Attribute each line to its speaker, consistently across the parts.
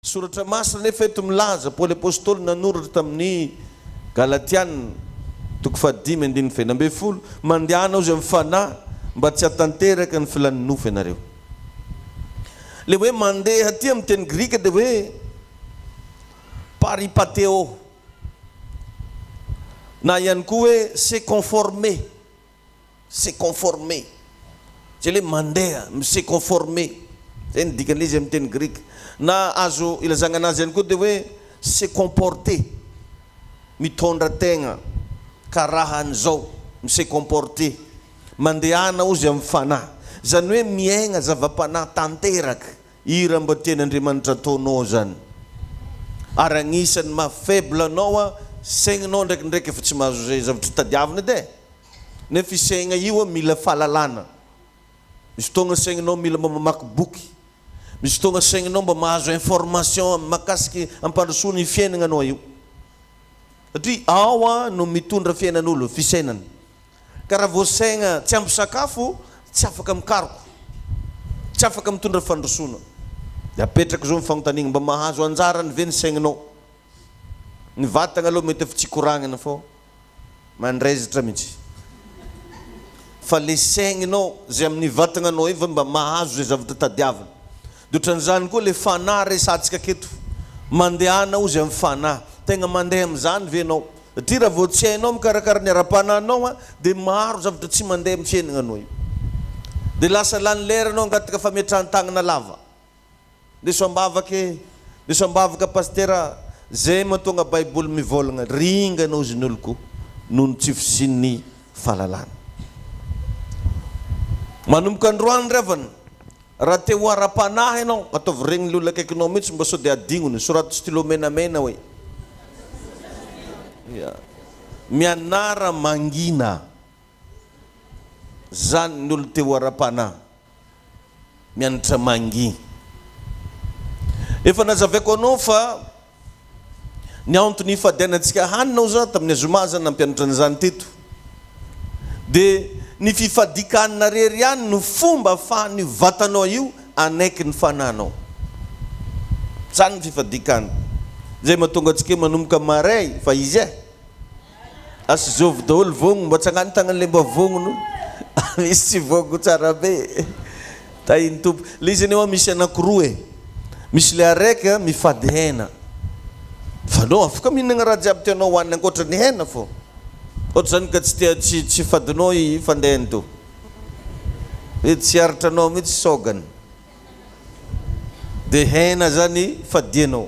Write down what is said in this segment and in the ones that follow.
Speaker 1: Suratra masina nefa eto milaza Paul apôstôly nanoratra tamin'ny Galatiana toko fadimy andiny fenambe folo mandiana izy mifanahy mba tsy hatanteraka ny filan'ny nofo ianareo. Le hoe mandeha aty amin'ny teny grika dia hoe paripateo na ihany koa hoe se conformer, se conformer. Zay le mandeha se conformer. Zay ny dikan'izy amin'ny teny grika. Na azo ilazagna anazy ihany koa dia hoe se comporter, mitondra tegna karaha an'izao, se comporter. Mandehana ozy amin'ny fanahy. Zany hoe miaigna zava-panahy tanteraka. Ira mba tian'Andriamanitra ataonao zany. Ary agnisan'ny mahafaible anao saigninao ndraikindraiky efa tsy mahazo zay zavatra tadiavina edy. Nefa saigna io mila fahalalana. Misy fotoagna saigninao mila mamaky boky. Misy fotoagna saigninao mba mahazo information makasiky ampandrosoana ny fiainana anao io. Satria ao no mitondra fiainan'olo fisainana. Ka raha vao saigna tsy ampy sakafo, tsy afaka mikaroko, tsy afaka mitondra fandrosoana. Dia apetraka zao mifanontaniana mba mahazo anjara ny ve ny saigninao. Ny vatagna aloha mety efa tsy koragnina fô mandrezitra mihitsy. Fa le saigninao zay amin'ny vatagnanao io mba mahazo zay zavatra tadiavina. Dia ohatran'izany koa le fanahy resantsika aketo. Mandehana ozy amin'ny fanahy. Tegna mandeha amin'izany ve anao? Satria raha vao tsy hainao mikarakara ny ara-panahinao dia maro zavatra tsy mandeha amin'ny fiainanao io. Dia lasa lany lera anao angataka fametrahan-tagnana lava. Desambavaka pastera zay mahatonga baiboly mivolagna ringanao izy n'olo koa noho ny tsy fisian'ny fahalalana. Manomboka androany revana raha te ho ara-panahy ianao ataovy regny ny olona akaikinao mihitsy mba sao dia adignony sorato stylo menamena hoe mianara mangina zany ny olo te ho ara-panahy mianatra mangi. Efa nazavaiko anao fa ny antony ifadianantsika haninao za tamin'ny azomazana nampianatra an'izany teto. Dia ny fifadikanina rery ihany no fomba ahafahan'ny vatanao io anaiky ny fanahinao. Zany ny fifadikana. Zay mahatonga antsika manomboka maray fa izy asy zovy daholo vogno mba tsy hagnano tagnan'ilay mba vognono. Misy tsy vogno tsara be. Tahiny tompo. Le izy anao misy anankiroa misy le araiky mifady hena. Fa anao afaka mihinagna raha jiaby tianao hohanina ankoatra ny hena fô. Ohatra zany ka tsy fadinao ifandehany to. Hoe tsy aritranao mihitsy sogany. Dia hena zany fadianao.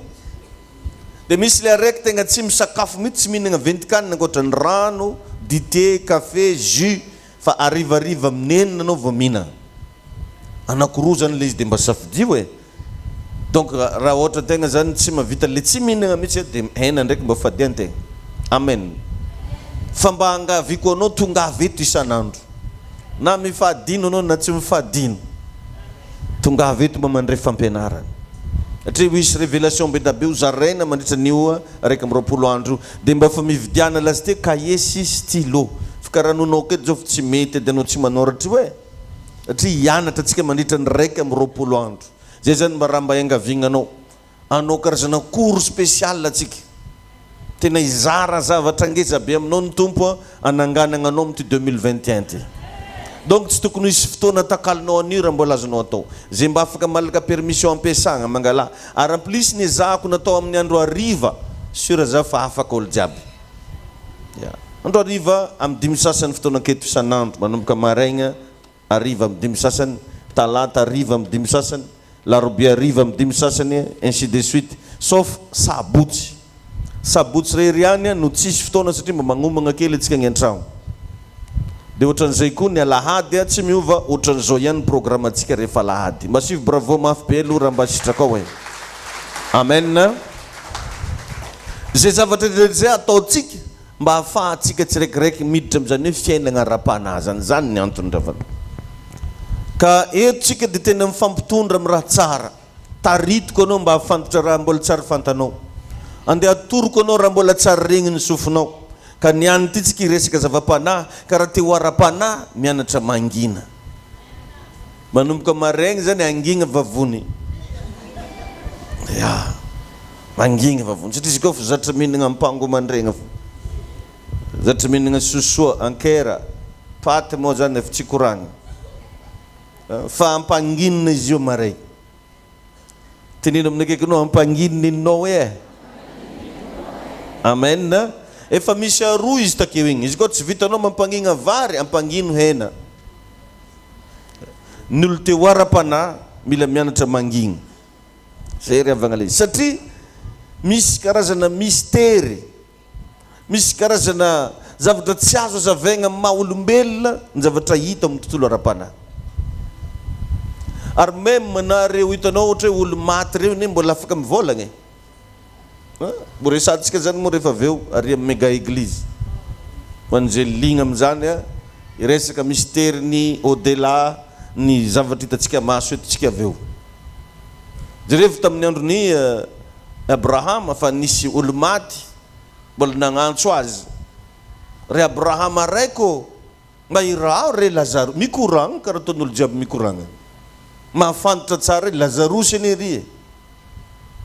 Speaker 1: Dia misy le araiky tegna tsy misakafo mihitsy tsy mihinagna ventikanina ankoatra ny rano, dité, café, jus. Fa arivariva minenina anao vao mihina. Anankiroa zany le izy dia mba safidio e. Donc raha ohatra tegna zany tsy mahavita le tsy mihinagna mihitsy dia hena ndraiky mba fadian-tegna. Amen. Fa mba hangaviko anao tonga aveto isan'andro. Na mifadino anao na tsy mifadino. Tonga aveto mba mandray fampianarana. Satria misy révélation be da be ho zaraina mandritra nio araiky amby 20 andro. Dia mba fa mividiana lasite cahier sy stylo. Fikaranonao keto zao tsy mety dia anao tsy manoratra hoe. Satria hianatra antsika mandritra ny raiky amby 20 andro. Zay zany mba raha mba hiangavignanao. Anao karazana cours spécial atsika. Tena izara zavatra ngeza be aminao ny tompo ananganana anao amin'ty 2021 ty. Donc tsy tokony hisy fotoana takalinao anio raha mbola azonao atao. Zay mba afaka malaka permission ampiasagna mangala. Ary en plus ny zahako natao amin'ny andro hariva sura za fa afaka olo jiaby. Andro hariva amin'ny 5 sasany fotoana aketo isan'andro manomboka maraigna hariva amin'ny 5 sasany, talata hariva amin'ny 5 sasany, larobia hariva amin'ny 5 sasany, ainsi de suite, sauf sabotsy. Sabotsy rery ihany no tsisy fotoana satria mba magnomagna kely antsika ny an-tragno. Dia ohatran'izay koa ny alahady tsy miova ohatran'izao ihany programme antsika rehefa alahady. Masivy bravo mafy be aloha raha mba sitraka ao e. Amen. Zay zavatra zay ataontsika mba ahafahantsika tsiraikiraiky miditra amin'izany hoe fiainana ara-panahy zany ny antony ravana. Ka eto tsika dia tena mifampitondra amin'ny raha tsara. Taritiko anao mba hafantatra raha mbola tsara fantanao. Andeha atoroko anao raha mbola tsara regny ny sofinao. Ka niany ty tsika resaka zava-panahy ka raha te ho ara-panahy mianatra mangina. Manomboka maraigny zany angina vavony. mangigny vavony satria izy koa fa zatra mihinagna ampango mandregna zatra mihinagna sosoa ankera paty moa zany efa tsy koragny fa ampanginina izy io maray tinino aminakaikinao ampanginina ininao amen efa misy aroa izy takeo igny izy koa tsy vitanao mampangina vary ampangino hena ny olo teo ara-panahy mila mianatra mangigny zay ry avagna izy satria misy karazana mistery misy karazana zavatra tsy azo azavaigna amin'ny maha olombelona ny zavatra hita amin'ny tontolo ara-panahy ary même na reo hitanao ohatra hoe olo maty reo ne mbola afaka mivolagna mbo resantsika zany moa rehefa aveo ary amin'ny méga église man'izay ligna amin'izany iresaka mystère ny au-delà ny zavatra hitantsika maso etontsika aveo jerevy tamin'ny androny Abrahama fa nisy olo maty mbola nagnantso azy ry Abrahama raiko mba irao re Lazaro mikoragna karaha ataon'olo jiaby mikoragna mahafantatra tsara hoe Lazarosy anie ry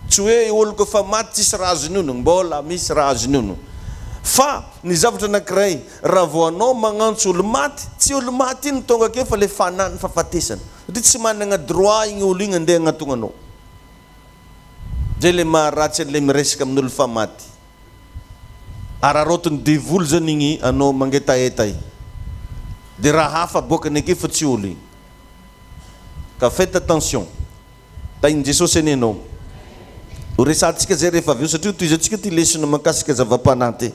Speaker 1: tsy hoe olo kofa maty tsisy raha azony ono mbola misy raha azony ono fa ny zavatra anankiray raha vao anao magnantso olo maty tsy olo maty iny tonga akeo fa le fanany fahafatesana satria tsy managna droit igny olo igny andeha agnatogna anao zay le maharatsy an'le miresaka amin'olo fa maty ararotiny devoly zany igny anao mangetaeta igny de raha hafa bokany akeo fa tsy olo igny ka faites attention tainy Jesosy anie anao ho resantsika zay rehefa aveo satria toizatsika ty lesona makasika zava-panahy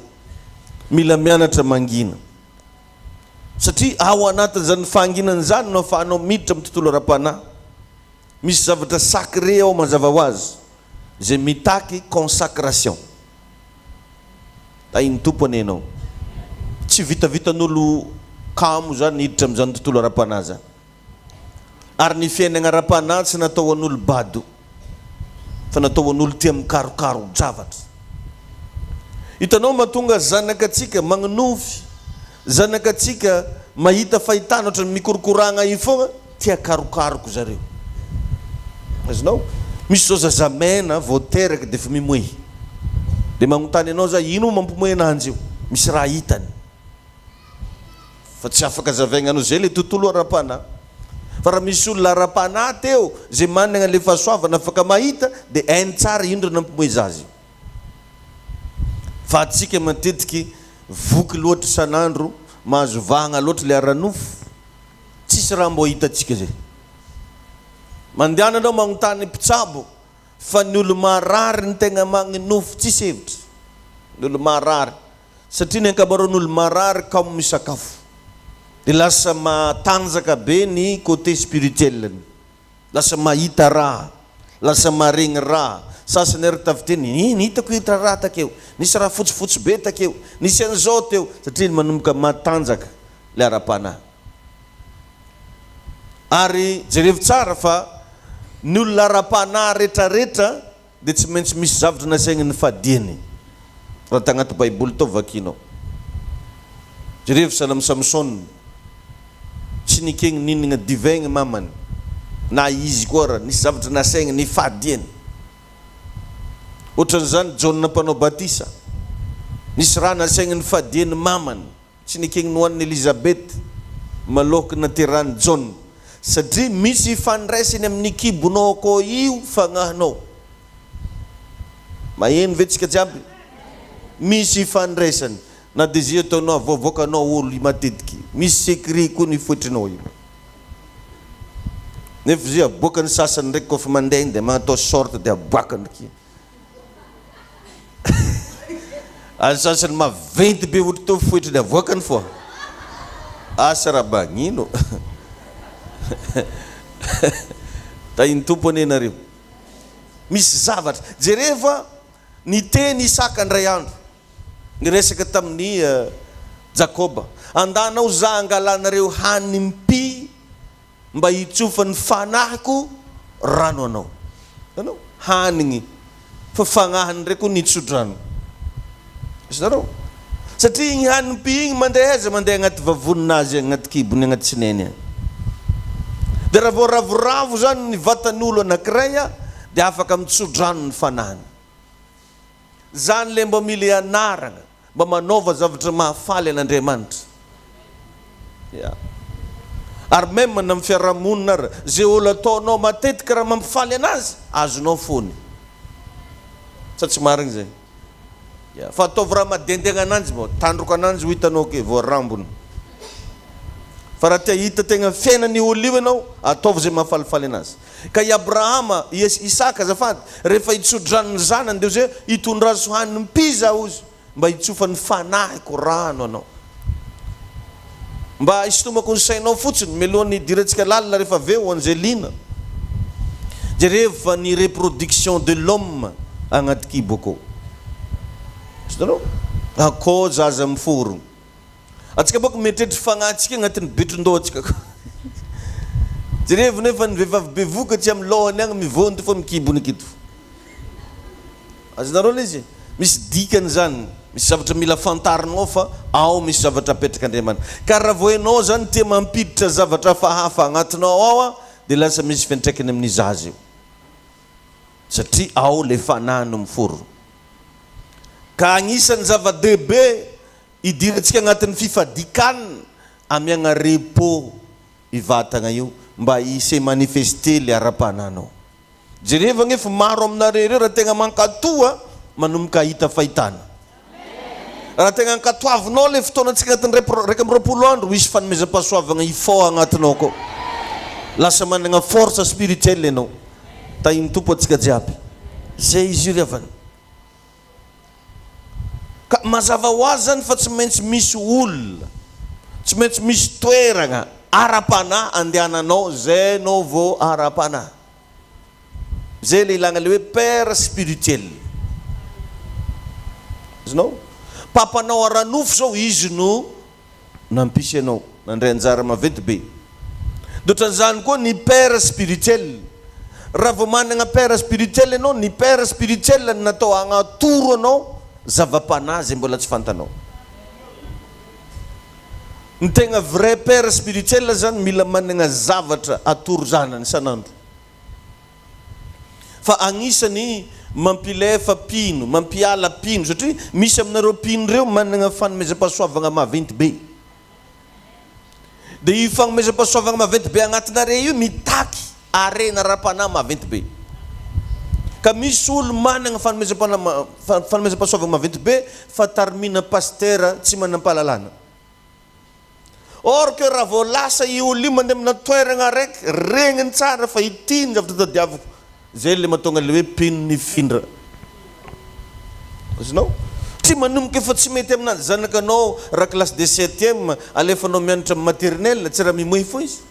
Speaker 1: mila mianatra mangina satria ao anatin' zany fahanginana zany no afahanao miditra amin'ny tontolo ara-panahy misy zavatra sacré ao mazava ho azy zay mitaky consacration tainy tompo anie anao tsy vitavitan'olo kamo zany hiditra amin'izany tontolo ara-panahy zany ary ny fiainagna ara-panahy tsy natao an'olo bado fa natao an'olo tia mikarokaro zavatra hitanao mahatonga zanakatsika magnonofy zanakatsika mahita fahitana ohatrany mikorokoragna iny fogna tia karokaroko zareo azonao misy zao zazamena vao teraka de fa mimoehy de magnontany anao za ino mampimoehy ananjy io misy raha hitany fa tsy afaka zavaigna anao zay le tontolo ara-panahy fa raha misy olona ara-panahy teo zay managna le fahasoavana afaka mahita de hainy tsara ino raha nampimoehy zazy fa atsika matetiky voky loatra isan'andro mahazo vahagna loatra le aranofo tsisy raha mbo hitatsika zay mandehana anao magnontany mpitsabo fa ny olo marary ny tegna magnonofo tsisy hevitra ny olo marary satria ny ankamaroan'olo marary kao misakafo de lasa matanjaka be ny côté spirituel lasa mahita raha lasa maregny raha sasany ary taviteny iny hitako hita raha takeo nisy raha fotsifotsy be takeo nisy an'izao teo satria manomboka matanjaka le ara-panahy ary jerevy tsara fa ny olona ara-panahy rehetrarehetra de tsy maintsy misy zavatra nasaigny ny fadiany raha tagnaty baiboly tao vakinao jerevy salam Samson tsy nikegny ninagna divaigny mamany na izy koa raha nisy zavatra nasaigny ny fadiany ohatran'izany Jaona mpanao batisa nisy raha nasaigny ny fadiany mamany tsy nikegny nohan'ny Elizabeth malohaka naterahany Jaona satria misy fandraisany amin'ny kibonao ko io fagnahinao maheno vetsika jiaby misy fandraisany na désir ataonao avoavoakanao olo matetiky misy secret koa ny foitrinao io nefa izy aboakany sasany ndraiky kofa mandeha de magnatao sorte de aboakany ki azy sasany maventy be ohatra tao foitra de avoakany foa asa raha bagnino tainy tompo anie nareo misy zavatra jereva ny teny Isaka andray andro ny resaka tamin'ny Jakoba andanao za angalanareo hanimpi mba hitsofa ny fanahiko rano anao anao hanigny fa fagnahiny ndraiky ny tsodrano isanareo satria igny hanimpi igny mandeha aiza mandeha agnaty vavoninazy agnaty kibony agnaty tsineny de raha vao ravoravo zany ny vatan'olo anankiray de afaka mitsodrano ny fanahiny zany le mba mila anaragna mba manaova zavatra mahafaly an'Andriamanitra. Ary même na amin'ny fiarahamonina ary zay olo ataonao matetika raha mampifaly anazy azonao fony sa tsy marigny zay. Fa ataovy raha madendegna ananjy mo tandroka ananjy ho hitanao ke voarambony. Fa raha tia hita tegna fiainany olo io ianao ataovy zay mahafalifaly anazy. Ka i Abrahama, Isaka azafady, rehefa hitsodrano ny zanany Deus hoe hitondra azy ho haniny mpiza ozy mba hitsofany fanahiko rano anao. Mba isitomako ny sainao fotsiny melohan'ny idirantsika lalina rehefa aveo an'izay lina. Jereva ny reproduction de l'homme agnaty kibo akao. Hitanao? Akao zaza miforogno. Atsika boko metretry fagnatsika agnatin'ny betron-dohantsika koa. Jereva nefa ny vehivavy bevoka tsy amin'ny lohany agny mivonto fa mikibony akito. Azonareo izy misy dikany zany. Misy zavatra mila fantarinao fa ao misy zavatra apetraka Andriamanitra. Ka raha vao ianao zany tia mampiditra zavatra hafa agnatinao ao dia lasa misy fiantraikany amin'ny zaza io. Satria ao le fanahy no miforona. Ka agnisan'ny zava-dehibe idirantsika agnatin'ny fifadikan amiagna repos i vatagna io mba hisy manifester le ara-pananao. Jereva gnefa maro aminareo raha tegna mankatoa manomboka hita fahitana. Raha tegna ankatoavinao le fotoanantsika agnatin'ny raika amby roapolo andro misy fanomezam-pahasoavagna ifao agnatinao koa. Lasa managna force spirituelle ianao. Tahin'ny tompo atsika jiaby. Zay izy io avany. Ka mazava ho azy zany fa tsy maintsy misy olona, tsy maintsy misy toeragna ara-panahy andehananao zay no vao ara-panahy. Zay le ilagna le hoe père spirituel. Izinao? Papanao aranofo zao izy no nampisy anao nandray anjara maventy be. Dotran'izany koa ny père spirituel. Raha vao managna père spirituel ianao, ny père spirituel natao agnatoro anao zava-panahy zay mbola tsy fantanao. Ny tegna vrai père spirituel zany mila managna zavatra atoro zanany isanandro. Fa agnisany mampilefa pino, mampiala pino satria misy aminareo pino reo managna fanomezam-pahasoavagna maventy be. Dia io fanomezam-pahasoavagna maventy be agnatinareo io mitaky arena ra-panahy maventy be. Ka misy olo managna fanomezam-pahasoavagna maventy be fa tarimina pasteur tsy manam-pahalalana. Or que raha vao lasa io olo io mandeha amina toeragna araiky regniny tsara fa itiny zavatra tadiaviko. Zay le mahatonga le hoe pino ny findra. Izinao? Tsy manomboka efa tsy mety aminazy. Zanakanao raha classe de 7e alefanao mianatra amin'ny maternelle tsy raha mimoy fo izy.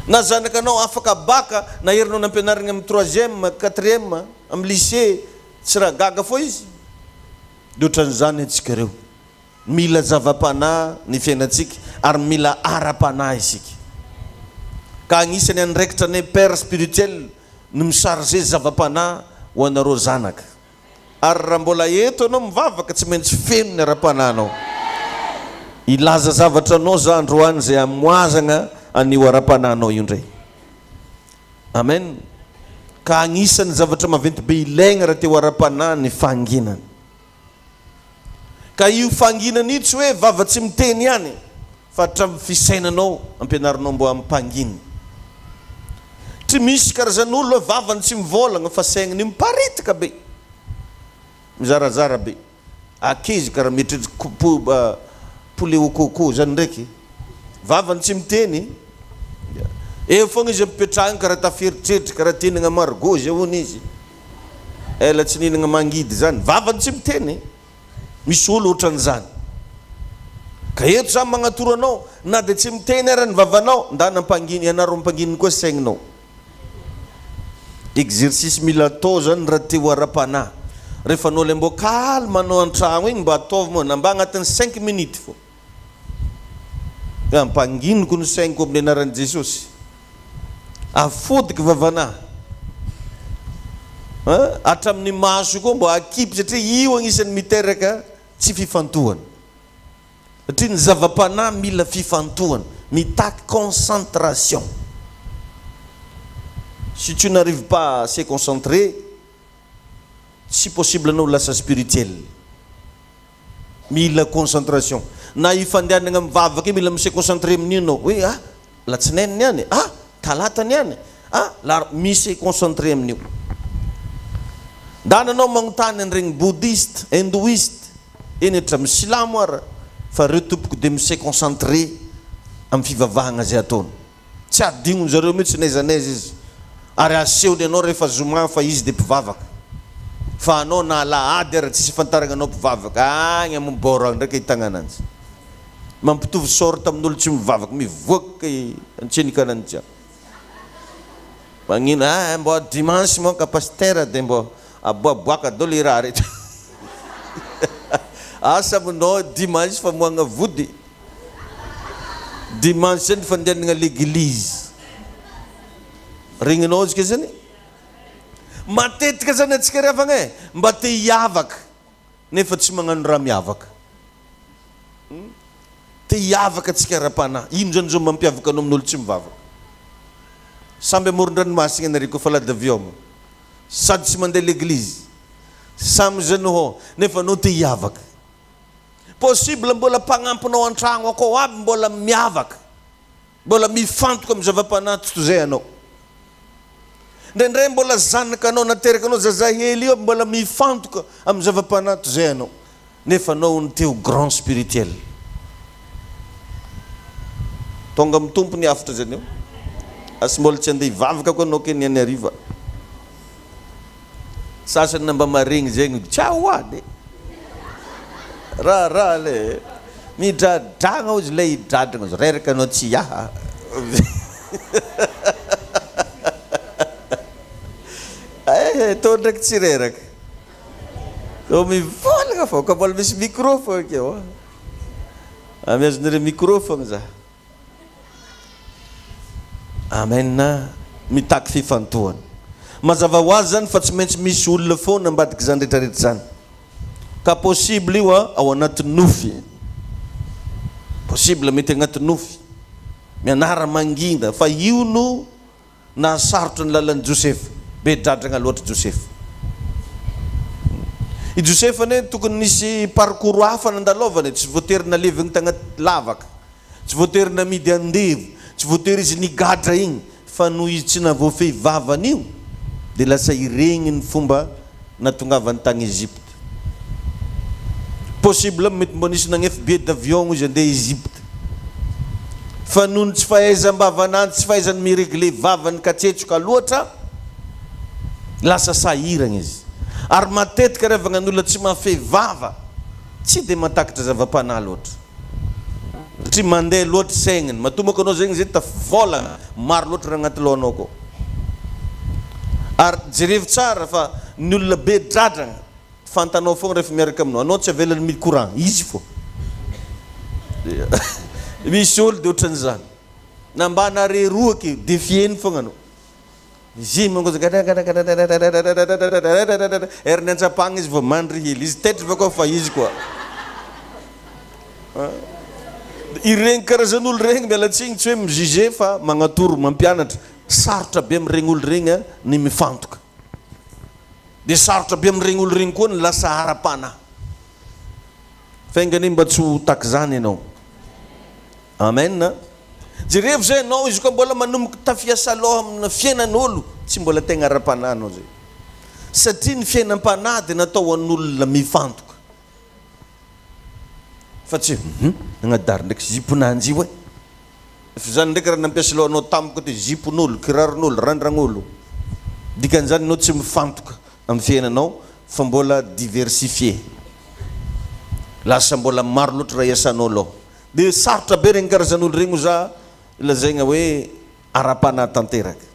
Speaker 1: Na zanakanao afaka baka na herinao nampianarigna amin'ny 3e, 4e, amin'ny lycée tsy raha gaga fo izy. Dotran'izany antsika reo. Mila zava-panahy ny fiainatsika ary mila ara-panahy isika. Ka agnisany andraikitra ny père spirituel no misarge zava-panahy ho anareo zanaka. Ary raha mbola eto anao mivavaka tsy maintsy feno ny ara-panahinao. Ilaza zavatra anao za androany zay amoazagna anio ara-panahinao io ndray. Amen. Ka agnisany zavatra maventy be ilaigna raha teo ara-panahy ny fanginana. Ka io fanginana io tsy hoe vava tsy miteny ihany fa hatramin'ny fisainanao ampianarinao mbo ampanginy. Tsy misy karazan'olo vavany tsy mivolagna fa saigniny miparitaka be. Mizarazara be. Akizy karaha metry poulet au coco zany ndraiky. Vavany tsy miteny. Eo fogna izy mipetrahagna karaha taferitreritra karaha tinagna margot zay hono izy. Ela tsy ninagna mangidy zany. Vavany tsy miteny. Misy olo ohatran'izany. Ka eto zany magnatoro anao na dia tsy miteny ary ny vavanao ndana ampanginy ianaro ampangininy koa saigninao. Exercice mila atao zany raha teo ara-panahy. Rehefa anao le mbo calme anao an-tragno igny mba ataovy moa na mba agnatin'ny 5 minutes fo. Ampanginiko ny sainiko amin'ny anaran'i Jesosy. Afodiky vavanahy. Hatramin'ny maso koa mbo akipy satria io agnisan'ny miteraka tsy fifantohana. Satria ny zava-panahy mila fifantohana, mitaky concentration. Si tu n'arrives pas à se concentrer, tsy possible anao lasa spirituel. Mila concentration. Na ifandehanagna mivavaka mila mise concentré amin'io anao. Hoe latsinainy niany, talata niany, la mise concentré amin'io. Dana anao magnontany an'iregny bouddhiste, hindouiste, eny hatramin'ny silamo ara, fa reo tompoko de mise concentré amin'ny fivavahagna zay ataony. Tsy adignony zareo mihitsy naiza izy. Ary asehony anao rehefa zoma fa izy de mpivavaka. Fa anao na alahady ara tsisy fantaragna anao mpivavaka. Agny amin'ny bora ndraiky hitagna ananjy. Mampitovy sorta amin'olo tsy mivavaka, mivoaka antseny karantsy. Magnino mbo dimanche mo ka pasteur de mbo aboaboaka dolo i raha rehetra. Asa aminao dimanche fa moagna vody. Dimanche zany fandehanagna l'église. Regninao zika zany. Matetika zany atsika revagna mba te hiavaka nefa tsy magnano raha miavaka. Te hiavaka atsika ra-panahy. Ino zany zao mampiavaka anao amin'olo tsy mivavaka. Samby amoron-dranomasina anareo koa fa la d'avion. Sady tsy mandeha l'église. Samy zany ho nefa anao te hiavaka. Possible mbola mpagnampinao an-tragno akao aby mbola miavaka. Mbola mifantoka amin'ny zava-panahy toy anao. Ndrendray mbola zanaka anao nateraka anao zazahely io mbola mifantoka amin'ny zava-panahy toy anao. Nefa anao ny teo grand spirituel. Tonga amin'ny tompony afatra zany io. Asy mbola tsy andeha hivavaka koa anao keny any ariva. Sasany namba maregny zegny tchao ade. Raha le midradragna ozy le hidradragna ozy reraka anao tsy yaha. Tô ndraiky tsy reraka. Tô mivolagna fô ka mbola misy micro fô akeo. Amezon'ireo micro fogna za. Amen. Mitaky fifantohana. Mazava ho azy zany fa tsy maintsy misy olona foana ambadiky zany rehetrarehetra zany. Ka possible io ao anaty nofy. Possible mety anaty nofy. Mianara mangina fa io no nasarotra ny lalan'i Josefa. Be dradragna loatra Josefa. I Josefa ne tokony nisy parcours hafa nandalovany, tsy voatery nalevigny tagnaty lavaka. Tsy voatery namidy andevo, tsy voatery izy nigadra igny, fa noho izy tsy navoafehy vavan'io, de lasa iregny ny fomba natongavany tagny Egypte. Possible mety mbo nisy nagnefa billet d'avion izy andeha Egypte. Fa noho tsy fahaizam-bavan'anjy, tsy fahaizany miregle vavany katsetsoka loatra, lasa sahiragna izy. Ary matetika revagna n'olona tsy mahafehy vava, tsy de matakatra zava-panahy loatra. Satria mandeha loatra saigniny, matomaka anao zegny zay tafolagna, maro loatra raha agnaty lohanao koa. Ary jerevo tsara fa ny olona be dradragna, fantanao fogna rehefa miaraka aminao, anao tsy avelany mily courant, izy fô. Misy olo de ohatran'izany. Nambana reroaky, defieny fogna anao. Izy mangoza eriny antsapagna izy vao mandry hely, izy tetry vakoa fa izy koa. Iregny karazan'olo regny mialatsigny tsy hoe mijuge fa magnatoro mampianatra. Sarotra be amin'iregny olo regny ny mifantoka. De sarotra be amin'iregny olo regny koa ny lasa ara-panahy. Faingany mba tsy ho taky zany ianao. Amen. Jerevo zay anao izy koa mbola manomboka tafiasa loha amina fiainan'olo, tsy mbola tegna ara-panahy anao zay. Satria ny fiainam-panahy de natao an'olona mifantoka. Fa tsy nagnadary ndraiky ziponanjy io e. Fa zany ndraiky raha nampiasa lohanao tamiko te zipon'olo, kiraron'olo, randragn'olo. Dikan'izany anao tsy mifantoka amin'ny fiainanao fa mbola diversifié. Lasa mbola maro loatra raha iasanao loha. De sarotra be regny karazan'olo regny za lazaigna hoe ara-panahy tanteraka.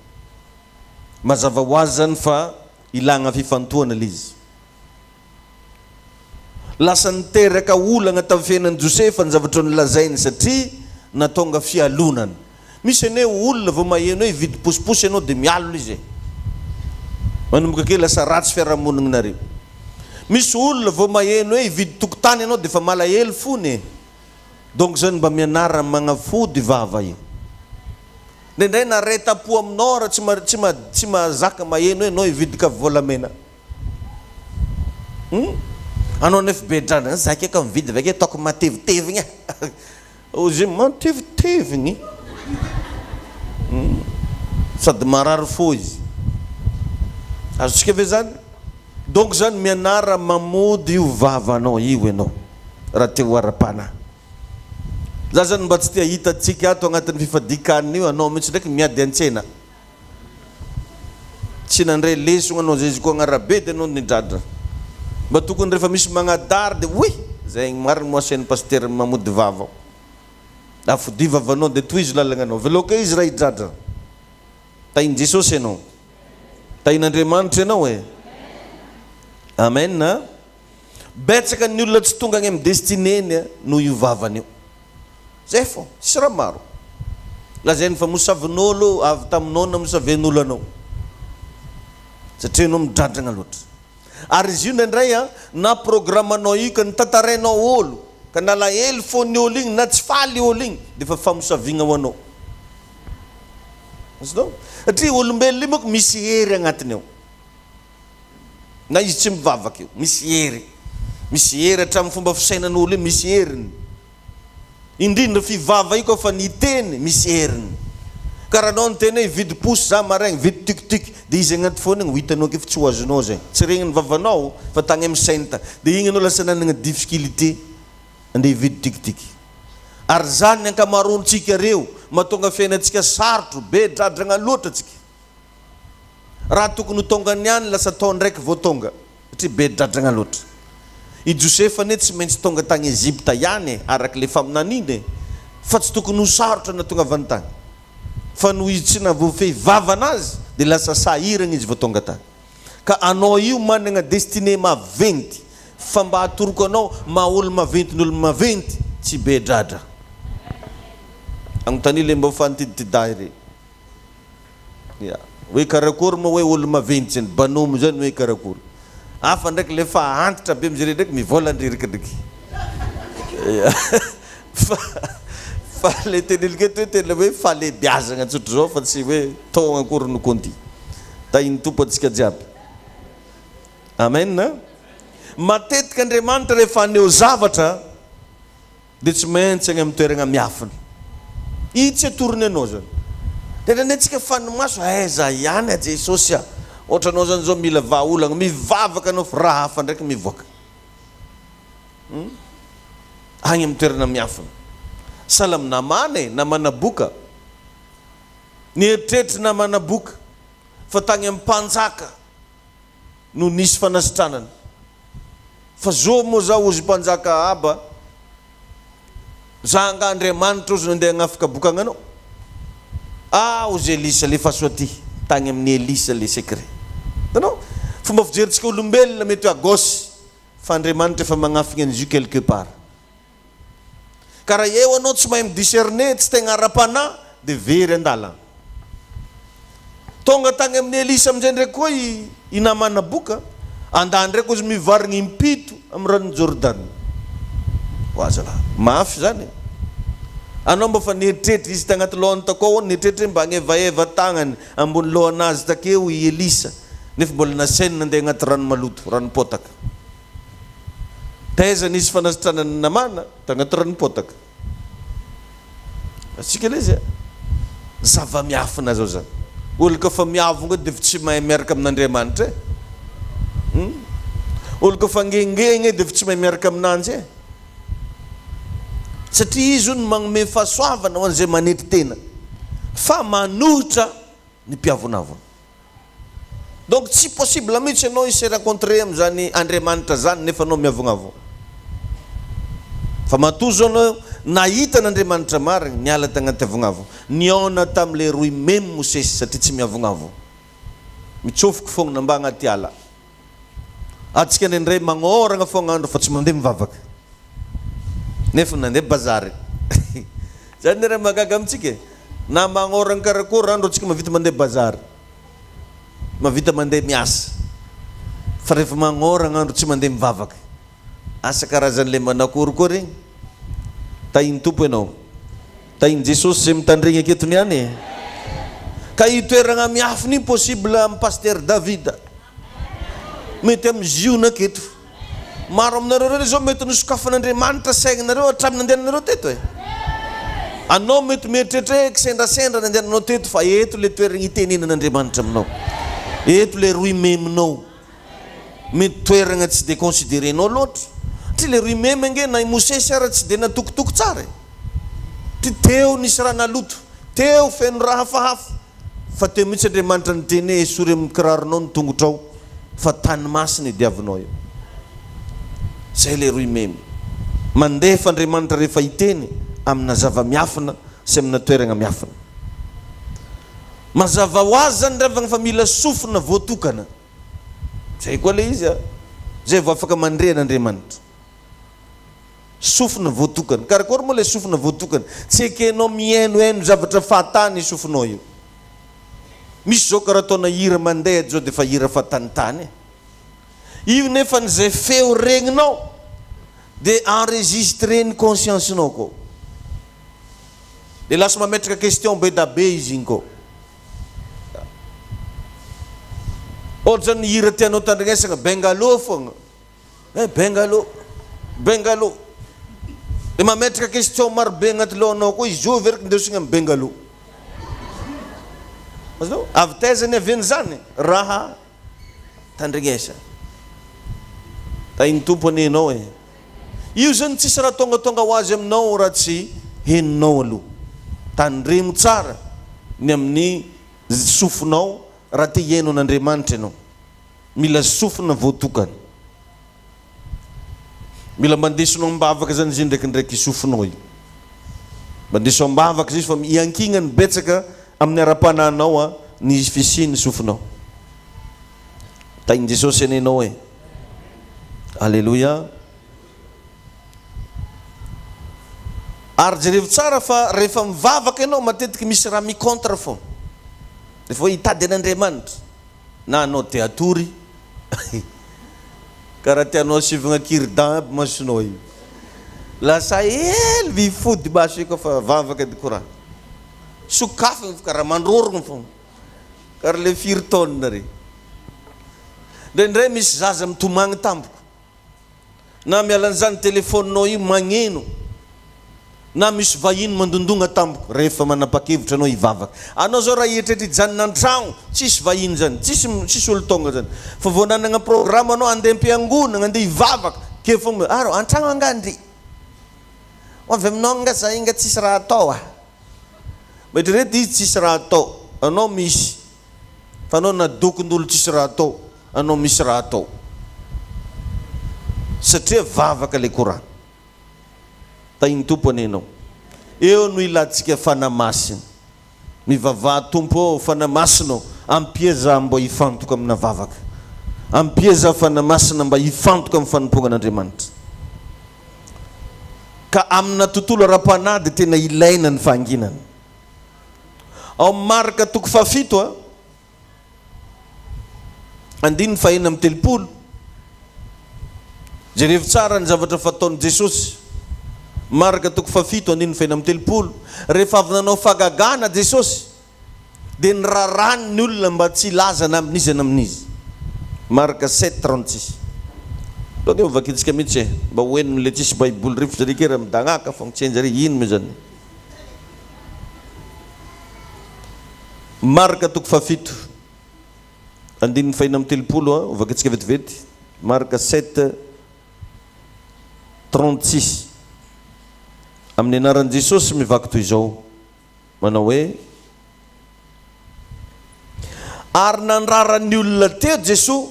Speaker 1: Mazava ho azy zany fa ilagna fifantohana lizy. Lasa niteraka olagna tamin'ny fiainan'i Josefa ny zavatra nilazainy satria natonga fialonany. Misy ane olona vao maheno hoe hividy posiposy ianao de mialo izy. Manomboka kely lasa ratsy fiarahamoninareo. Misy olona vao maheno hoe hividy tokotany ianao de fa malahelo fony. Donc zany mba mianara magnafody vava io. Ndray nareta-po aminao raha tsy mahazaka maheno hoe anao hividika volamena. Anao nefa bedrana zaka ka mividy vake ataoko matevitevigna ozy matevitevigny sady marary fo izy azotsika ve zany donc zany mianara mamody io vavanao io ianao raha teo ara-pana za zany mba tsy tia hitatsika ato agnatin'ny fifadikanina io anao mihitsy ndraiky miady an-tsena tsy nandray lesogna anao zay izy koa agnarabe dia anao nidradra mba tokony rehefa misy magnadary dia oy zay mariny moasain'ny paster mamody vava afody vavanao dia toizy lalagnanao veloka izy raha hidradra tainy Jesosy ianao tain'Andriamanitra ianao e amen na betsaka ny olona tsy tonga agny amin'ny destineny no io vavany io zay fo tsy raha maro lazainy fa mosavin'olo avy taminao na mosaven'olo anao satria anao midradragna loatra ary izy io ndraindray na programmanao io ka nitantarainao olo ka nalahelo fo ny olo igny na tsy faly olo igny dia fa famosaviagna ho anao satria olombelona io moko misy hery agnatiny ao na izy tsy mivavaka io misy hery hatramin'ny fomba fisainan'olo io misy heriny indrindra fivava io koa fa niteny misy heriny karaha anao niteny hoe vidy posy za maraigny vidy tikitika dia izy agnaty foana igny ho hitanao kefa tsy ho azonao zay tsy regny ny vavanao fa tagny amin'ny sainy ta dia igny anao lasa nanagna difficulté andeha hividy tikitiky ary zany ankamarontsika reo mahatonga fiainantsika sarotro be dradragna loatra tsika raha tokony ho tonga niany lasa tao ndraiky vao tonga satria be dradragna loatra i Josefa ne tsy maintsy tonga tagny Egypta ihany araka le faminaniny fa tsy tokony ho sarotra na tonga avany tagny fa no izy tsy navoafehy vavanazy dia lasa sahiragna izy vao tonga tagny ka anao io managna destiné maventy fa mba hatoroko anao maha-olo maventy n'olo maventy tsy be dradra agnontany le mba fantididahy re hoe karakory ma hoe olo maventy zany banomo zany hoe karakory afa ndraiky le fa antitra be amizay ndraiky mivolandrerika ndraiky fa le teneliketo hoe tena hoe falebiazagna tsotro zao fa tsy hoe tao akory no konty tainy tompo atsika jiaby amen na matetika Andriamanitra rehefa aneo zavatra dia tsy maintsy agny amin'ny toeragna miafina i tsy atorony anao zany tena netsika fanomaso aiza ihany a Jesosy a ohatra anao zany zao mila vahaolagna mivavaka anao fa raha hafa ndraiky mivoaka agny amin'ny toerana miafina salam namana namana boka nieritreritra namana boka fa tagny amin'ny mpanjaka no nisy fanasitranana fa zao moa za ozy mpanjaka aba za nga Andriamanitra ozy nandeha agnafika boka agnanao ozy Elisa le fasoaty tagny amin'ny Elisa le secret tanao fomba fijeritsika olombelona mety hoe agosy fa Andriamanitra efa magnafika an'izy io quelque part karaha eo anao tsy mahay midiscerne tsy tegna ara-panahy dia very andala tonga tagny amin'ny Elisa amin'izay ndraiky koa i namana boka andà ndraiky ozy mivarigny impito amin'ny ranon'ny Jordana oazala mafy zany anao mba fa nieritreritra izy tagnaty lohany takao nieritreritra mba agnevaeva tagnany ambony lohanazy takeo i Elisa nefa mbola nasainy nandeha agnaty rano maloto ranopotaka taiza nisy fanasitranany namana tagnaty ranopotaka atsika le zay zava-miafina zao zany olo ka fa miavonga dia tsy mahay miaraka amin'Andriamanitra olo ka fa ngengegna dia tsy mahay miaraka aminanjy satria izy no magnome fahasoavana ho an'izay manetry tena fa manohitra ny mpiavonavona donc tsy possible mihitsy anao isy rencontré amin'izany Andriamanitra zany nefa anao miavognavo fa matoa zao anao nahita n'Andriamanitra marigny niala tagnaty avognavo niona tamin'le roy meme Mosesy satria tsy miavognavo mitsofoko fogna namba agnaty ala atsika ndraindray magnoragna fogna andro fa tsy mandeha mivavaka nefa nandeha bazary zany raha magaga amitsika na magnoragna karakory andro atsika mavita mandeha bazary mavita mandeha miasa fa rehefa magnoragna andro tsy mandeha mivavaka asa karazan'le manakory koa regny tainy tompo ianao tainy Jesosy zay mitandregny aketo niany ka itoeragna miafina io possible amin'ny paster Davida mety amin'ny ZIONA aketo maro aminareo reo zao mety nosokafan'Andriamanitra saignareo hatramin'ny andehanareo teto e. Anao mety mieritreritra hoe kisendrasendra ny andehananao teto fa eto le toerana itenenan'Andriamanitra aminao. Eto le roy meminao. Mety toerana tsy de considérenao loatra. Ty le roy memy ange na Mosesy ara tsy de natokotoko tsara. Ty teo nisy raha naloto, teo feno raha hafahafa. Fa teo mihitsy Andriamanitra niteny esory amin'ny kiraronao ny tongotrao fa tany masina diavinao io. Zay le roy memy. Mandefa Andriamanitra rehefa iteny amina zava-miafina sy amina toerana miafina. Mazava ho azy zany revagna fa mila sofina voatokana. Zay koa le izy zay vao afaka mandren'Andriamanitra. Sofina voatokana. Karakory moa le sofina voatokana. Tsy ekenao mihainohaino zavatra fahatany sofinao io. Misy zao karaha ataona hira mandeha zao de fa hira fahatanitany. Io nefa n'izay feo regninao de enregistreny conscience-nao koa. De lasa mametraka question be da be izy igny koa. Ohatra zany hira tianao tandrinesana bengalo fogna. Bengalo. Bengalo. De mametraka question maro be agnaty lohanao koa izy io veriky ndesina amin'ny bengalo. Avy taizany aveny zany raha tandrignesa. Ta iny tompony enao e. Io zany tsisy raha tonga ho azy aminao raha tsy heninao aloha. Tandremo tsara ny amin'ny sofinao raha te hihaino an'Andriamanitra ianao. Mila sofina voatokana. Mila mandesinao mbavaka zany izy ndraikindraiky sofinao io. Mandesinao mbavaka izy fa iankigna ny betsaka amin'ny ara-pananao ny fisiny sofinao. Ta iny Jesosy enenao e. Alléluia. Ary jerevy tsara fa rehefa mivavaka ianao matetiky misy raha mikontra fo. Rehefa hitady an'Andriamanitra na anao te atory karaha tianao asivagna kirdan aby masonao io. Lasa hely vifody maso io fa vavaka de koraha. Sokafana karaha mandrorogno fo. Karaha le firtaona re. Ndray misy zaza mitomagny tampoko. Na mialan'izany telefoninao io magneno. Na misy vahiny mandondonga tampoko rehefa manapa-kevitra anao hivavaka. Anao zao raha eritreritry hijanona an-tragno, tsisy vahiny zany, tsisy olo tonga zany. Fa vao nanagna programme anao andeha am-piangonana, andeha hivavaka, ke fogna aro an-tragno angandry. Avy aminao nga za inga tsisy raha atao. Maitrarety izy tsisy raha atao. Anao misy. Fa anao nadokondolo tsisy raha atao, anao misy raha atao. Satria vavaka le koragna. Ta iny tompony ianao. Eo no ilantsika fanamasina. Mivavaha tompo fanamasinao. Ampia za mba hifantoka amina vavaka. Ampia za fanamasina mba hifantoka amin'ny fanompoana an'Andriamanitra. Ka amina tontolo ara-panady tena ilaina ny fahanginana. Ao marika toko fafito andiny fahina amin'ny telopolo. Jerevy tsara ny zavatra fataon'i Jesosy. Marika toko fafito andiny fahina amin'ny telopolo. Rehefa avy nanao fagagana Jesosy de nirarany ny olona mba tsy ilazana amin'izy amin'izy. Marika 7:36. Toke vakitsika mihitsy mba hoeniny le tsisy baiboly rivotra reke raha midagnaka fa mitsenjare ino mo zany. Marika toko fafito andiny fahina amin'ny telopolo vakitsika vetivety. Marika 7:36. Amin'ny anaran'i Jesosy mivaky toy izao manao hoe ary nandraran'ny olona teo Jesosy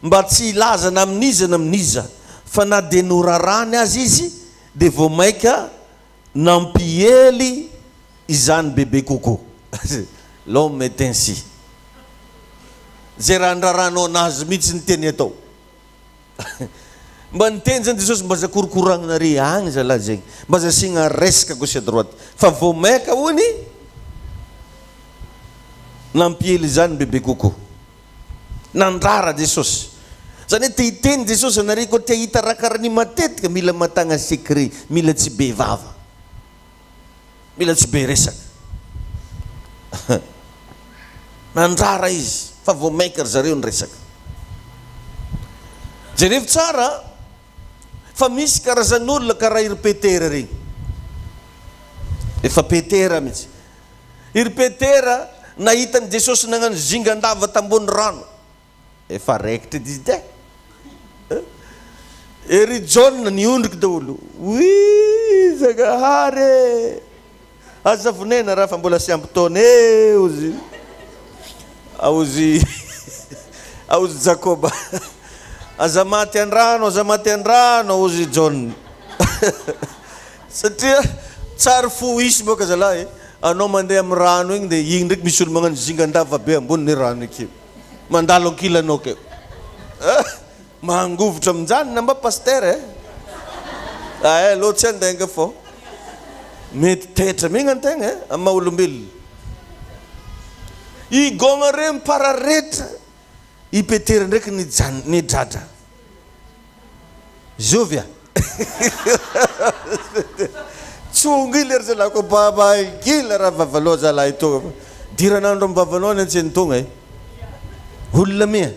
Speaker 1: mba tsy ilazana amin'iza na amin'iza fa na de norarany azy izy de vao maika nampihely izany bebe koko. L'homme est ainsi. Zay raha ndraranao anazy mihitsy ny teny atao. Mba niteny zany Jesosy mba za korokorognana re agny zalahy zegny. Mba za signa resaka gauche à droite. Fa vao maika hony nampihely izany bebe koko. Nandrara Jesosy. Zany te hiteny Jesosy anareo koa te hita raha karaha ny matetika mila matagna secret, mila tsy be vava. Mila tsy be resaka. Nandrara izy fa vao maika zareo ny resaka. Jerevy tsara fa misy karazan'olona karaha iry Petera regny. Efa Petera mihitsy. Iry Petera nahitany Jesosy nagnano zingandava tambony rano. Efa raikitra izy de. Ery John niondriky daholo. Ui, Zagahary. Aza vonena raha fa mbola sy ampy taona ozy. Auzi Jacoba. Aza maty an-drano ozy John. Satria tsara fo isy boka zalahy. Anao mandeha amin'ny rano igny dia igny ndraiky misy olo magnano zingandava be ambony rano ikeo. Mandalo ankilanao keo. Mangovotra amin'izany namba pasteur loatsy andenga fô. Mety tetra migna antegna amin'ny maha olombelona. I gôgna re mipararetra. I Petera ndraiky nidratra. Zovia. Tsongy ry zalahy ko baba gila raha vavaloha zalahy tonga. Diranandro amin'ny vavanao ny antseny tonga olona mia.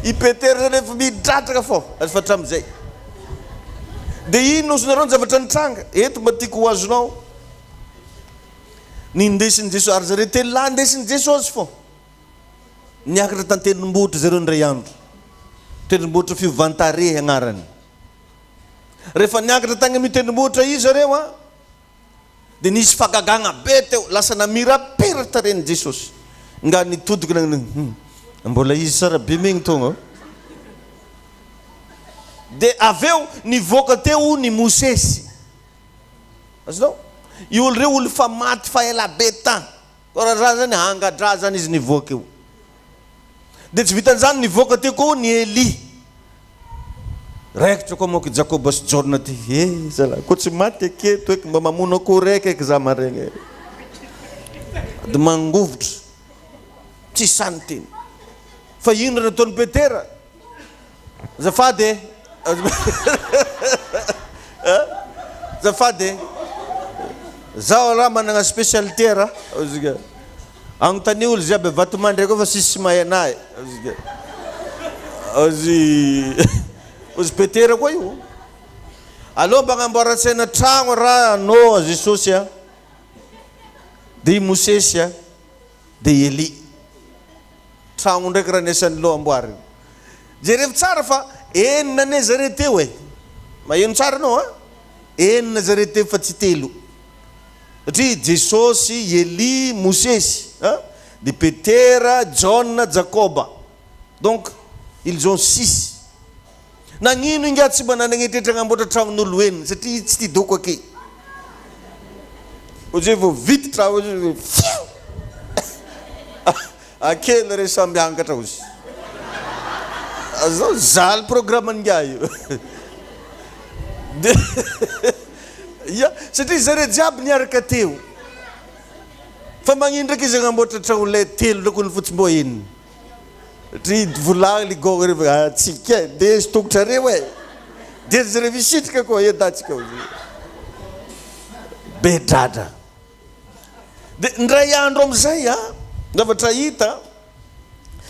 Speaker 1: I Petera zany efa midratraka fô azy fa hatramin'izay. Dia ino nosonareo ny zavatra nitranga. Eto mba tiako ho azonao. Nindesin'i Jesosy ary zareo telo lahy ndesin'i Jesosy fô. Niakatra tan-tendrombohitra zareo ndray andro. Tendrombohitra Fivantare agnarany. Rehefa niakatra tagny amin'ny tendrombohitra izy zareo dia nisy fagagagna be teo. Lasa namirapiratra reny Jesosy. Nga nitodika nagnano mbola izy sara be megny tonga. Dia aveo nivoaka teo ny Mosesy. Azonao? I olo reo olo fa maty fa ela be tany. Raha zany hangadra zany izy nivoaka eo. Dia tsy vitan'izany nivoaka teo koa ny Eli. Raikitra koa moa Jacoba sy John ty. Zalahy koa tsy maty aketo eky mba mamono akoho raiky eky za maregny. Dia mangovotra. Tsy sany teny. Fa ino raha nataon'ny Petera? Zafady zafady zaho raha manana spécialité raha agnontany olo ziaby vatomandry koa fa sisy mahay anahy. Ozy Petera koa io. Aloha mba agnamboaran-tsaina tragno raha anao Jesosy dia Mosesy dia Eli. Tragno ndraiky raha nesan'ny loha amboariny. Jereo tsara fa enina ane zareo teo maheno tsara anao enina zareo teo fa tsy telo. Satria Jesosy, Eli, Mosesy, de Petera, John, Jacoba. Donc ils ont 6. Nagnino inga tsy mba nanagnetrehitra agnamboatra tragnon'olo enina satria tsy ty doko ake. Ozy vao vity tragno akela re samby hankatra ozy. Azao zaly programme nga io. Satria zareo jiaby niaraka teo. Fa magnino ndraiky izy agnamboatra tragno lay telo ndraiky ny fotsy mbo enina. Satria volagny ligôgna rehefa tsika dia izy tongotra reo dia zareo visitrika koa edatsika ozy. Bedratra. Dia ndray andro amin'izay zavatra hita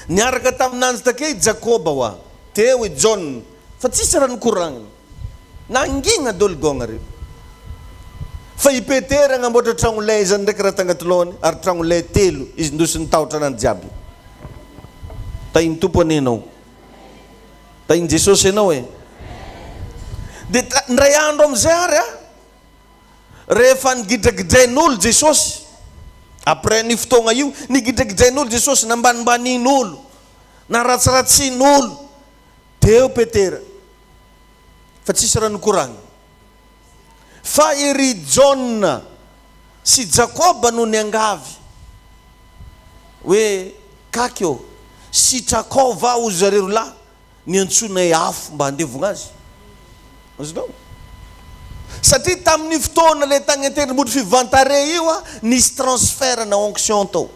Speaker 1: niaraka taminanjy take Jacoba hoa teo John fa tsisy raha nikoragniny nangina dolgôgna reo. Fa i Petera agnamboatra tragno lay zany ndraiky raha tagnaty lohany ary tragno lay telo izy ndosiny tahotra anany jiaby. Tainy tompo anenao. Tainy Jesosy anao dia ndray andro amin'izay ary rehefa nigidragidrain'olo Jesosy après ny fotoagna io nigidragidrain'olo Jesosy nambanimbanian'olo naratsiratsin'olo teo Petera fa tsisy raha nikoragny. Fa ery John sy Jacoba no niangavy hoe kakeo sitrako va ozy zareo lahy niantsonay afo mba handevogna azy. Azonao? Satria tamin'ny fotoana le tagny an-tendrombohitra Fivantare io nisy transfert na onction tao.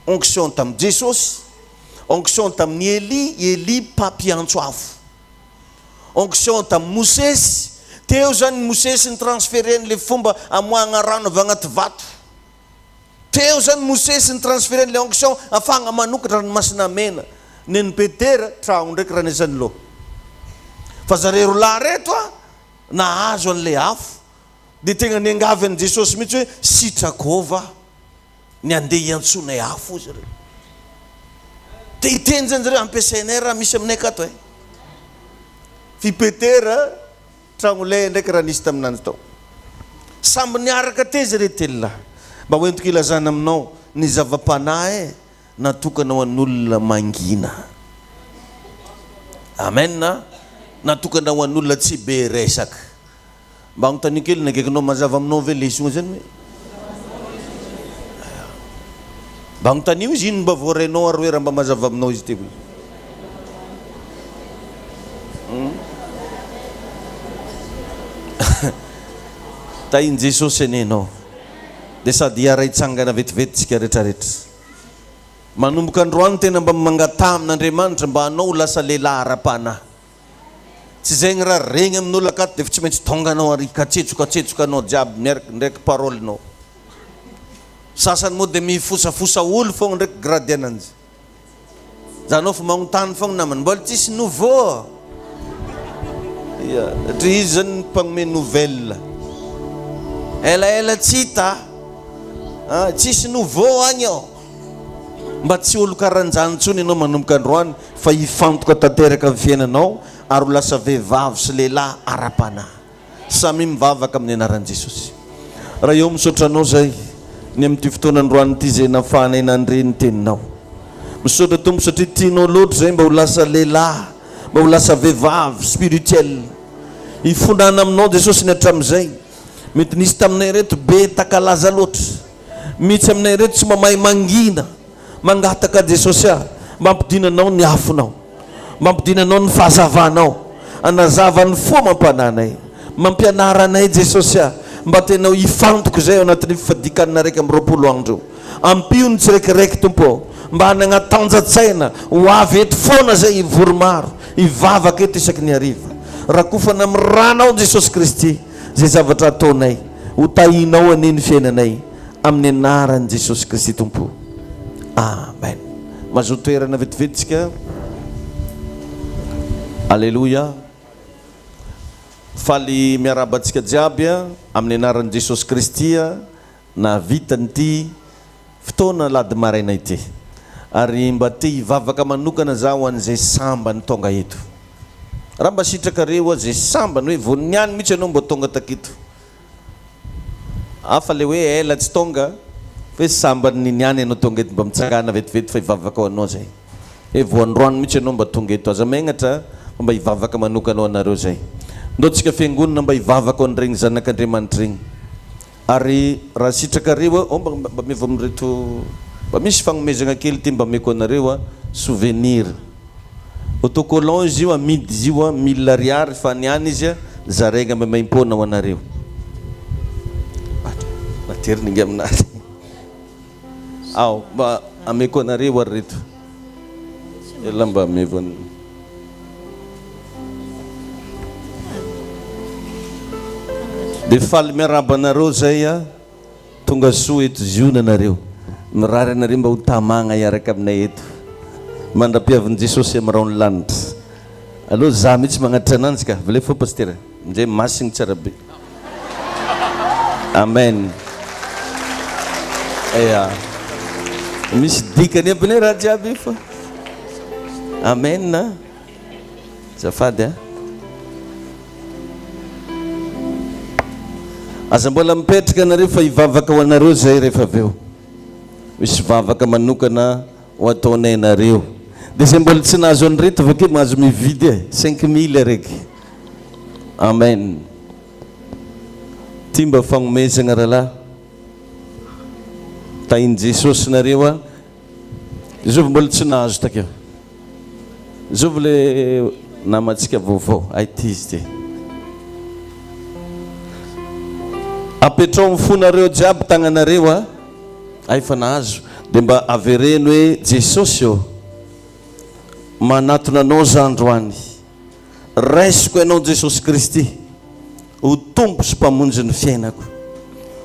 Speaker 1: Onction tamin'ny Jesosy, onction tamin'ny Eli mpampiantso afo. Onction tamin'ny Mosesy, teo zany Mosesy ny transféreny le fomba amoagna rano avy agnaty vato. Teo zany Mosesy ny transféreny le onction afahagna manokatra ranomasina mena neny Petera tragno ndraiky raha nisany loha fa zareo lahy reto nahazo an'le afo dia tegna niangavy an' Jesosy mihitsy hoe sitrakova ny andeha hiantsonay afo zareo dia hiteny zany zareo ampiasainay raha misy aminay akato fi Petera tragno lay ndraiky raha nisy taminany tao samby niaraka te zareo telo lahy mba hoentiko ilazana aminao ny zava-panahy natokana ho an'olona mangina amen natokana ho an'olona tsy be resaka mba agnontany kely nagaikinao mazava aminao ve lesona zany mba agnontany izy ino mba voarenao ary hoe raha mba mazava aminao izy ty tahin Jesosy anenao dia sady hiara-hitsangana vetivety rehetrarehetra manomboka androany tena mba mangata amin'Andriamanitra mba anao lasa lehilahy ara-panahy tsy zay ny raha regny amin'olo akato dia tsy maintsy tonga anao ary katsetsoka anao jiaby miaraka ndraiky parolinao sasany moa dia mifosafosa olo fogna ndraiky grady ananjy za anao fa magnontany fogna namany mbola tsisy nouveau satria izy zany mpagnome nouvelle elaela tsy hita tsisy nouveau agny ao mba tsy olo karanjany ntsony ianao manomboka androany fa hifantoka tanteraka amin'ny fiainanao ary ho lasa vehivavy sy lehilahy ara-panahy samy mivavaka amin'ny anaran'i Jesosy raha eo misaotra anao zay ny amin'ity fotoana androany ity zay nafahanay nandre ny teninao misaotra tombo satria tianao loatra zay mba ho lasa lehilahy mba ho lasa vehivavy spirituel hifondrana aminao Jesosy ny hatramin'izay mety nisy taminay reto be takalaza loatra mitsy aminay reto tsy mamahay mangina mangataka Jesosy mampidinanao ny afonao mampidinanao ny fahazavanao anazavany fo mampananay mampianaranay Jesosy mba tenao hifantoko zay ao anatin'ny fifadikanana raiky amin'ny 20 andro ampio ny tsiraikiraiky tompo mba hanagnatanjatsaina ho avy eto foana zay hivoromaro hivavaka eto isaky ny hariva rakofana amin'ny ranao Jesosy Kristy zay zavatra ataonay ho tahinao aneny fiainanay amin'ny anaran'i Jesosy Kristy tompo amen mahazo toerana vetivetsika alleluia faly miarabantsika jiaby amin'ny anaran'i Jesosy Kristy na vitanyity fotoana lady maraina ity ary mba te hivavaka manokana za ho an'izay samba ny tonga eto raha mba sitrakareo zay sambany hoe voniniany mihitsy anao mba tonga takito afa le hoe ela tsy tonga fa sambany niniany anao tonga eto mba mitsangana vetivety fa hivavaka ho anao zay hoe voandroany mihitsy anao mba tonga eto aza magnatra mba hivavaka manokana ho anareo zay ndotsika fiangonana mba hivavaka ho an'iregny zanak'Andriamanitra regny ary raha sitrakareo mba meva amin'reto mba misy fagnomezana kely ty mba meko anareo souvenir autocollant izy io amidy izy io 1000 ariary fa niany izy zaraigna mba maimpona ho anareo nateriny ingy aminazy mba ameko anareo ary reto ela mba amevany dia faly miaraba anareo zay tonga soa eto ziona anareo mirary anareo mba ho tamagna iaraka aminay eto mandra-piavin'i Jesosy amin'irao ny lanitra aloha za mihitsy magnatitra ananjy ka vale fo pastera amin'izay masigny tsara be amen misy dikany aby ne raha jiaby fa amen zafady aza mbola mipetraka anareo fa hivavaka ho anareo zay rehefa aveo misy vavaka manokana ho ataonay anareo dia zay mbola tsy nahazo an'ireto avake mahazo mividy 5000 araiky amen ty mba fagnomezana rahalahy tahin Jesosy nareo izovy mbola tsy nahazo takeo izovy le namantsika vaovao aity izy ty apetrao mifonareo jiaby tagnanareo ay fa nahazo dia mba avereno hoe Jesosy manatona anao za androany raisiko ianao Jesosy Kristy ho tompo sy mpamonjy ny fiainako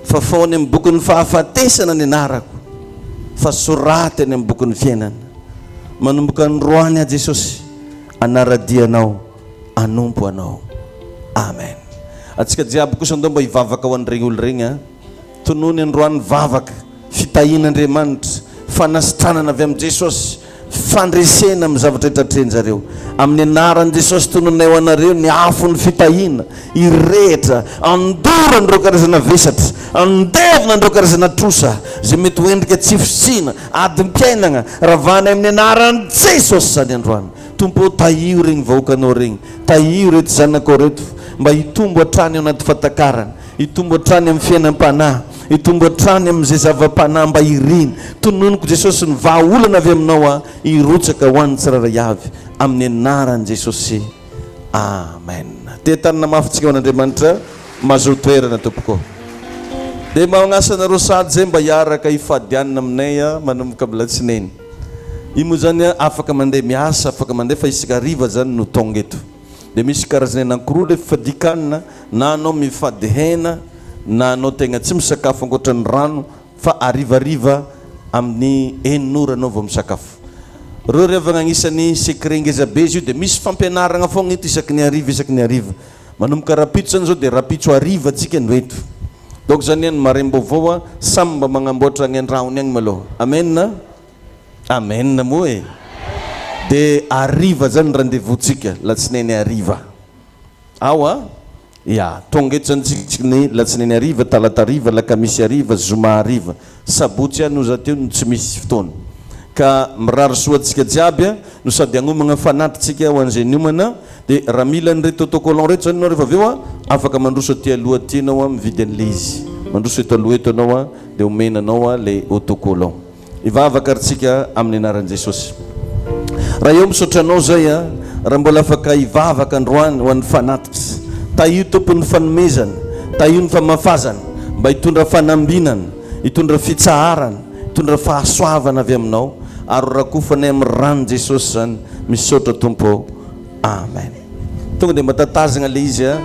Speaker 1: fa faony amin'ny bokin'ny fahafatesana ny anarako fa soraty any amin'ny bokin'ny fiainana manomboka androany a Jesosy anaradianao anompo anao. Amen. Atsika jiaby kosa ndao mba hivavaka ho an'iregny olo regny a. Tonony androany vavaka fitahian'Andriamanitra, fanasitranana avy amin'ny Jesosy, fandresena amin'ny zavatra hitratrenjareo. Amin'ny anaran'i Jesosy tononay ho anareo ny afo ny fitahina irehitra, andora andreo karazana vesatra, andevina andreo karazana trosa zay mety hoendrika tsy fisina adim-piainana ravana amin'ny anaran'i Jesosy zany androany. Tompo tahio regny vahoakanao regny, tahio reto zanakao reto mba hitombo hatrany ao anaty fatakarana, hitombo hatrany amin'ny fiainam-panahy, hitombo hatrany amin'izay zava-panahy mba iriny. Tononiko Jesosy ny vahaolana avy aminao a hirotsaka ho an'ny tsiraray avy amin'ny anaran'i Jesosy. Amen. Tetanina mafitsika ho an'Andriamanitra mahazo toerana tompoko. Dia magnasa anareo sady zay mba hiaraka hifadianina aminay a manomboka amin'ny latsinainy. Io moa zany a afaka mandeha miasa, afaka mandeha fa isaka hariva zany no tonga eto. Dia misy karazany anankiroa le fifadikanina, na anao mifady hena na anao tegna tsy misakafo ankoatran'ny rano fa arivariva amin'ny enin'ora anao vao misakafo. Reo revagna agnisan'ny secret ngeza be izy io. Dia misy fampianarana foagna eto isaky ny hariva. Manomboka rapitso zany zao dia rapitso hariva antsika no eto. Donc zany any marem-baovao a samy mba magnamboatra agny an-drahony agny maloha. Amen. Amen moa e. Dia hariva zany rendez-vous-tsika latsinainy hariva. Ao a? Ya, tonga eto zany tsika ny latsinainy hariva, talata hariva, lakamisy hariva, zoma hariva. Sabotsy a no za teo no tsy misy fotoana. Ka mirary soatsika jiaby a no sady agnomagna fanatritsika ho an'izay niomana. Dia raha mila an'ireto autocollant reto zany anao rehefa avy eo a afaka mandroso aty aloha tianao a mividy an'le izy. Mandroso eto aloha eto anao a dia omenanao a le autocollant. Ivavaka aritsika amin'ny anaran'i Jesosy. Raha eo misotranao zay a raha mbola afaka hivavaka androany ho an'ny fanatitra. Tahio tompon'ny fanomezana, tahio ny famafazana mba hitondra fanambinana, hitondra fitsaharana, hitondra fahasoavana avy aminao ary rakofanay amin'ny ranon Jesosy zany misaotra tompo. Amen. Tonga dia mba tatazagna le izy a.